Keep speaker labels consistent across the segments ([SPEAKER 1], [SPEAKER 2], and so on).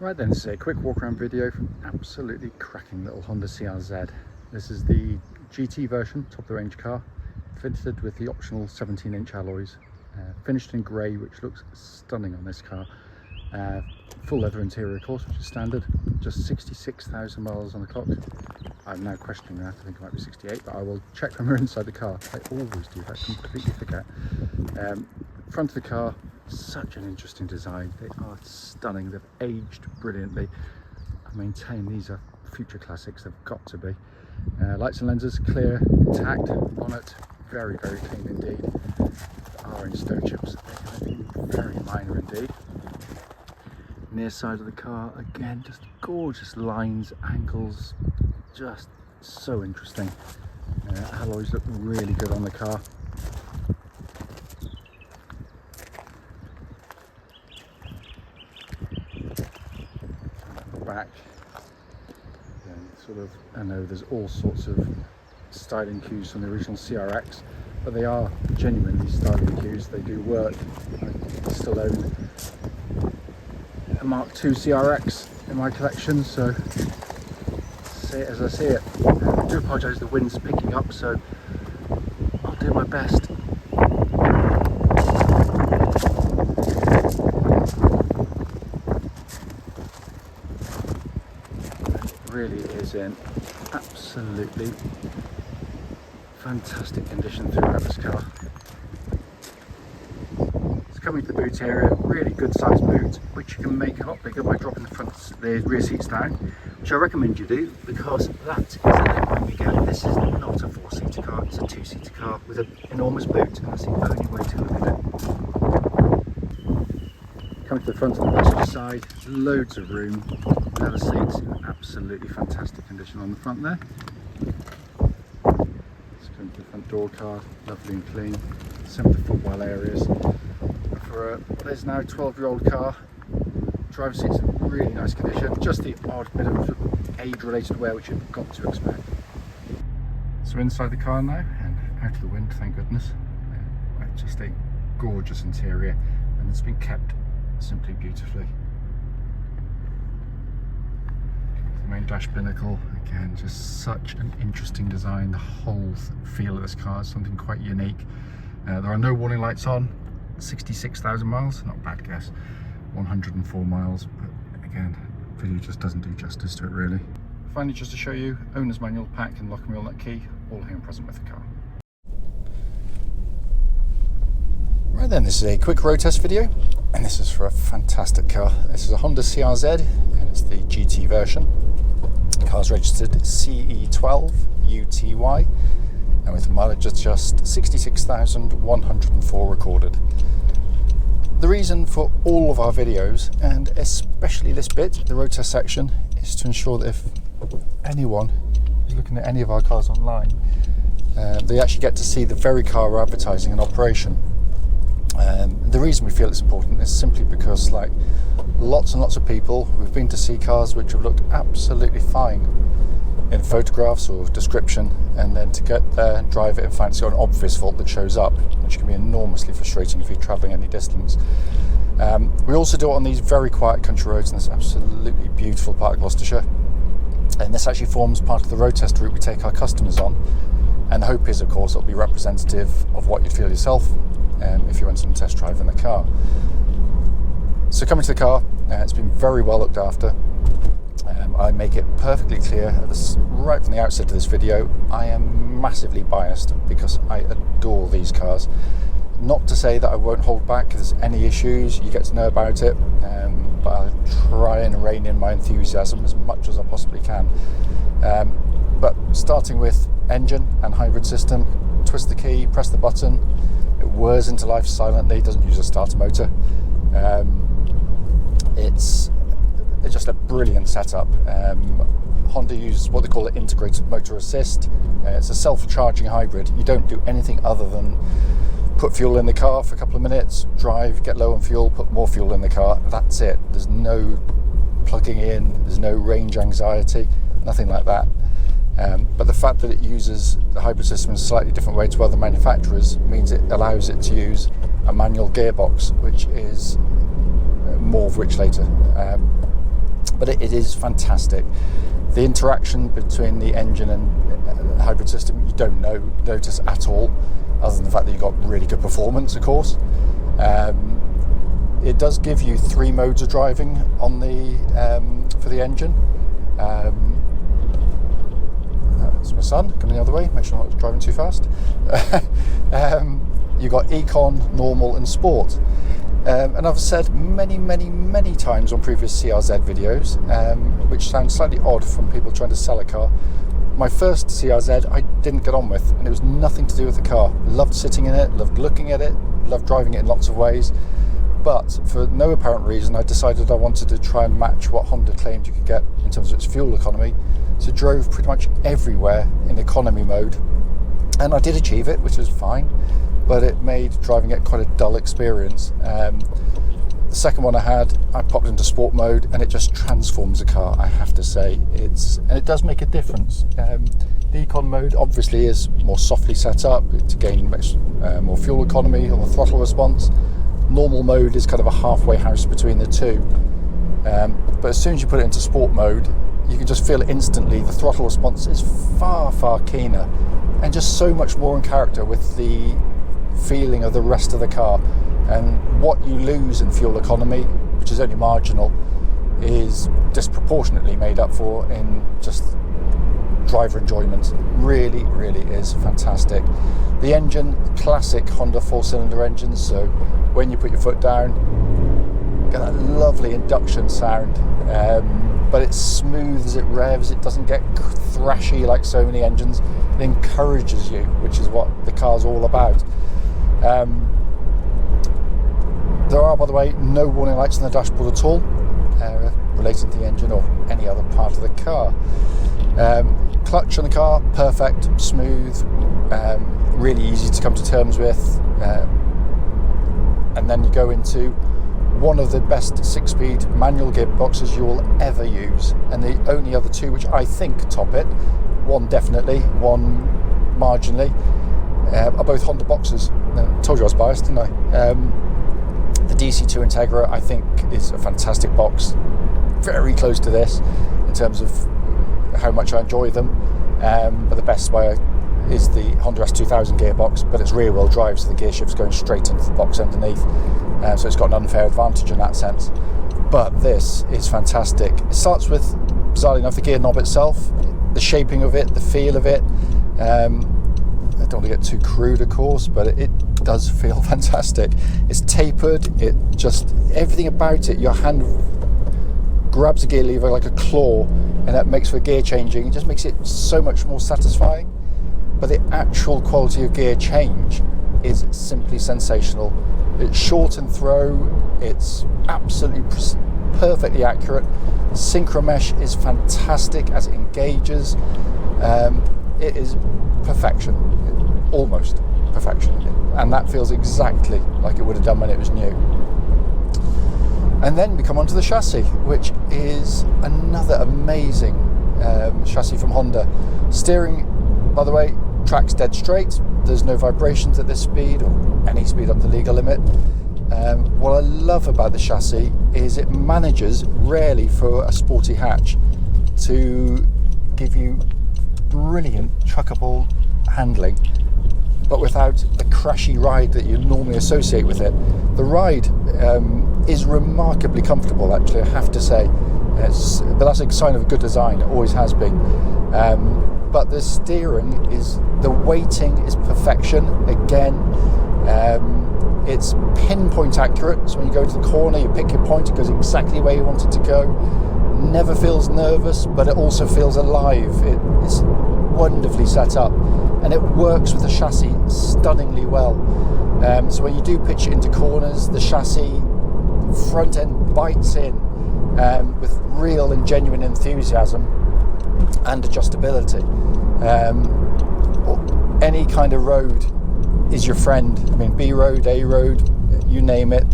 [SPEAKER 1] Right then, this is a quick walk around video from absolutely cracking little Honda CRZ. This is the GT version, top of the range car, fitted with the optional 17-inch alloys, finished in grey, which looks stunning on this car. Full leather interior, of course, which is standard. Just 66,000 miles on the clock. I'm now questioning that. I think it might be 68, but I will check when we're inside the car. I always do that, completely forget. Front of the car, such an interesting design. They are stunning. They've aged brilliantly. I maintain these are future classics. They've got to be. Lights and lenses clear, intact. Bonnet very, very clean indeed. The orange stow chips, very minor indeed. Near side of the car, again, just gorgeous lines, angles, just so interesting. Alloys look really good on the car. Back, sort of, I know there's all sorts of styling cues from the original CRX, but they are genuinely styling cues. They do work. I still own a Mark II CRX in my collection, so see it as I see it. I do apologise, the wind's picking up, so I'll do my best. Really is in absolutely fantastic condition throughout this car. It's coming to the boot area, really good sized boot, which you can make a lot bigger by dropping the rear seats down, which I recommend you do, because that is a limit when we go. This is not a 4-seater car, it's a 2-seater car with an enormous boot, and that's the only way to look at it. Coming to the front and the passenger side, loads of room. Leather seats in absolutely fantastic condition on the front there. Let's come to the front door card, lovely and clean. Some of the footwell areas. For what is now a 12-year-old car, driver's seats in really nice condition. Just the odd bit of age-related wear which you've got to expect. So inside the car now and out of the wind, thank goodness. Just a gorgeous interior, and it's been kept simply beautifully. The main dash binnacle, again, just such an interesting design. The whole feel of this car is something quite unique. There are no warning lights on. 66,000 miles, not a bad guess. 104 miles, but again, video just doesn't do justice to it really. Finally, just to show you, owner's manual, pack and lock and wheel nut key, all here and present with the car. Right then, this is a quick road test video, and this is for a fantastic car. This is a Honda CRZ, and it's the GT version. The car's registered CE12UFY, and with mileage of just 66,104 recorded. The reason for all of our videos, and especially this bit, the road test section, is to ensure that if anyone is looking at any of our cars online, they actually get to see the very car we're advertising in operation. The reason we feel it's important is simply because, like lots and lots of people, we've been to see cars which have looked absolutely fine in photographs or description, and then to get there and drive it and find it's got an obvious fault that shows up, which can be enormously frustrating if you're travelling any distance. We also do it on these very quiet country roads in this absolutely beautiful part of Gloucestershire, and this actually forms part of the road test route we take our customers on, and the hope is, of course, it'll be representative of what you'd feel yourself if you went on a test drive in the car. So coming to the car, it's been very well looked after. I make it perfectly clear right from the outset of this video, I am massively biased because I adore these cars. Not to say that I won't hold back if there's any issues, you get to know about it, but I'll try and rein in my enthusiasm as much as I possibly can. But starting with engine and hybrid system, twist the key, press the button, it whirs into life silently, doesn't use a starter motor. It's just a brilliant setup. Honda uses what they call an integrated motor assist. It's a self-charging hybrid. You don't do anything other than put fuel in the car for a couple of minutes, drive, get low on fuel, put more fuel in the car. That's it. There's no plugging in, there's no range anxiety, nothing like that. But the fact that it uses the hybrid system in a slightly different way to other manufacturers means it allows it to use a manual gearbox, which is more of which later. but it is fantastic. The interaction between the engine and the hybrid system, you don't notice at all, other than the fact that you've got really good performance, of course. It does give you 3 modes of driving on the for the engine. That's my son coming the other way, make sure I'm not driving too fast. You've got Econ, Normal and Sport. And I've said many times on previous CRZ videos, which sounds slightly odd from people trying to sell a car. My first CRZ I didn't get on with, and it was nothing to do with the car. Loved sitting in it, loved looking at it, loved driving it in lots of ways. But for no apparent reason, I decided I wanted to try and match what Honda claimed you could get in terms of its fuel economy. So drove pretty much everywhere in economy mode. And I did achieve it, which was fine. But it made driving it quite a dull experience. The second one I popped into sport mode, and it just transforms the car, I have to say. And it does make a difference. The Econ mode obviously is more softly set up to gain more fuel economy on the throttle response. Normal mode is kind of a halfway house between the two. But as soon as you put it into sport mode, you can just feel instantly the throttle response is far keener, and just so much more in character with the feeling of the rest of the car. And what you lose in fuel economy, which is only marginal, is disproportionately made up for in just driver enjoyment. Really is fantastic. The engine, classic Honda 4-cylinder engines, so when you put your foot down, you get that lovely induction sound, but it's smooth as it revs. It doesn't get thrashy like so many engines. It encourages you, which is what the car's all about. There are, by the way, no warning lights on the dashboard at all, relating to the engine or any other part of the car. Clutch on the car, perfect, smooth, really easy to come to terms with. And then you go into one of the best 6-speed manual gearboxes you'll ever use, and the only other two which I think top it, one definitely, one marginally, are both Honda boxes. I told you I was biased, didn't I? The DC2 Integra I think is a fantastic box, very close to this in terms of how much I enjoy them, but the best way is the Honda S2000 gearbox, but it's rear wheel drive, so the gear shift's going straight into the box underneath, so it's got an unfair advantage in that sense. But this is fantastic. It starts with, bizarrely enough, the gear knob itself, the shaping of it, the feel of it. I don't want to get too crude, of course, but it does feel fantastic. It's tapered, it just, everything about it, your hand grabs a gear lever like a claw, and that makes for gear changing. It just makes it so much more satisfying. But the actual quality of gear change is simply sensational. It's short and throw, it's absolutely perfectly accurate. Synchro mesh is fantastic as it engages. It is perfection, almost perfection, and that feels exactly like it would have done when it was new. And then we come onto the chassis, which is another amazing chassis from Honda. Steering, by the way, tracks dead straight. There's no vibrations at this speed or any speed up to legal limit. What I love about the chassis is it manages, rarely for a sporty hatch, to give you brilliant truckable handling, but without the crashy ride that you normally associate with it. The ride is remarkably comfortable, actually, I have to say. But that's a sign of a good design, it always has been. But the steering the weighting is perfection again. It's pinpoint accurate, so when you go to the corner, you pick your point, it goes exactly where you want it to go. Never feels nervous, but it also feels alive. It's wonderfully set up, and it works with the chassis stunningly well. So when you do pitch it into corners, the chassis front end bites in with real and genuine enthusiasm and adjustability. Any kind of road is your friend. I mean, B road, A road, you name it.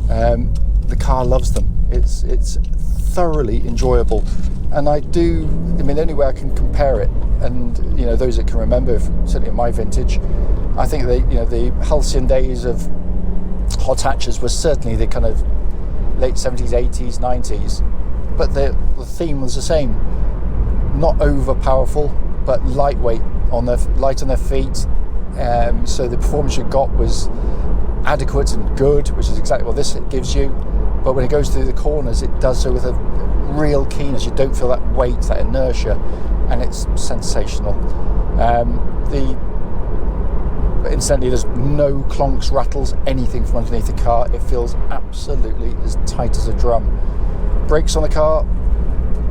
[SPEAKER 1] The car loves them. It's thoroughly enjoyable, and the only way I can compare it, and those that can remember, certainly in my vintage, I think the halcyon days of hot hatches was certainly the kind of late 70s, 80s, 90s, but the theme was the same. Not over powerful, but lightweight, light on their feet. So the performance you got was adequate and good, which is exactly what this gives you. But when it goes through the corners, it does so with a real keenness. You don't feel that weight, that inertia, and it's sensational. Incidentally, there's no clonks, rattles, anything from underneath the car. It feels absolutely as tight as a drum. Brakes on the car,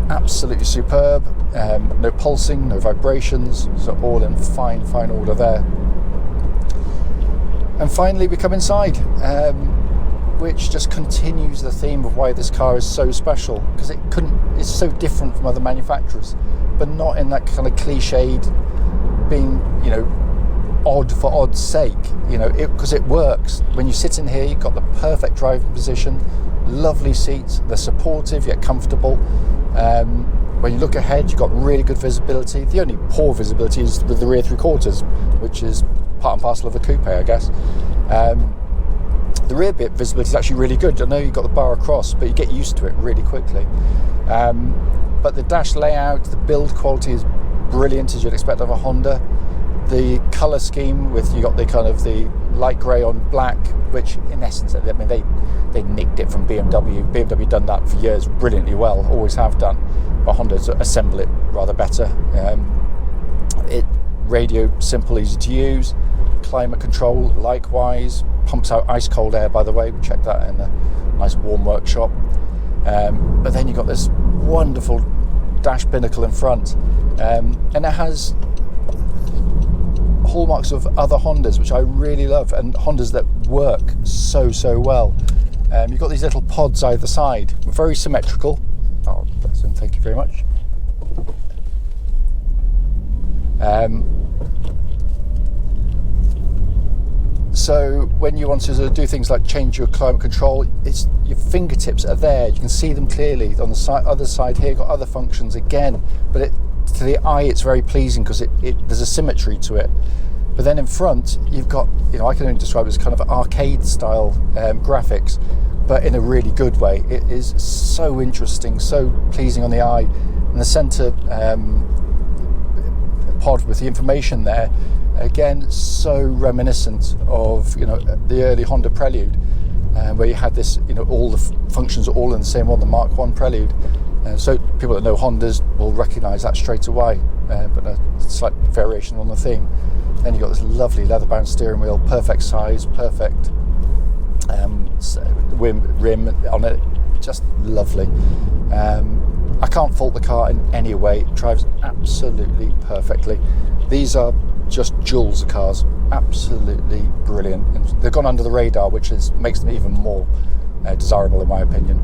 [SPEAKER 1] absolutely superb. No pulsing, no vibrations, so all in fine order there. And finally we come inside, which just continues the theme of why this car is so special, because it's so different from other manufacturers, but not in that kind of cliched being, odd for odd's sake, because it works. When you sit in here, you've got the perfect driving position, lovely seats, they're supportive yet comfortable. When you look ahead, you've got really good visibility. The only poor visibility is with the rear three quarters, which is part and parcel of a coupe, I guess. The rear bit visibility is actually really good. I know you've got the bar across, but you get used to it really quickly. But the dash layout, the build quality is brilliant, as you'd expect of a Honda. The colour scheme with, you got the kind of the light grey on black, which in essence, I mean, they nicked it from BMW. BMW done that for years brilliantly well, always have done. But Honda assemble it rather better. Radio simple, easy to use. Climate control likewise, pumps out ice cold air, by the way. We checked that in a nice warm workshop. But then you've got this wonderful dash binnacle in front, and it has hallmarks of other Hondas, which I really love, and Hondas that work so well. You've got these little pods either side, very symmetrical. Oh, bless them, thank you very much. So when you want to sort of do things like change your climate control, your fingertips are there. You can see them clearly. On the other side here, you've got other functions again, but to the eye, it's very pleasing because there's a symmetry to it. But then in front, you've got, I can only describe it as kind of arcade style graphics, but in a really good way. It is so interesting, so pleasing on the eye. And the center pod with the information there, again, so reminiscent of the early Honda Prelude, where you had this, all the functions are all in the same one, the Mark I Prelude. So people that know Hondas will recognise that straight away, but a slight variation on the theme. Then you've got this lovely leather-bound steering wheel, perfect size, perfect rim on it, just lovely. I can't fault the car in any way. It drives absolutely perfectly. These are just jewels of cars, absolutely brilliant. And they've gone under the radar, which makes them even more desirable in my opinion.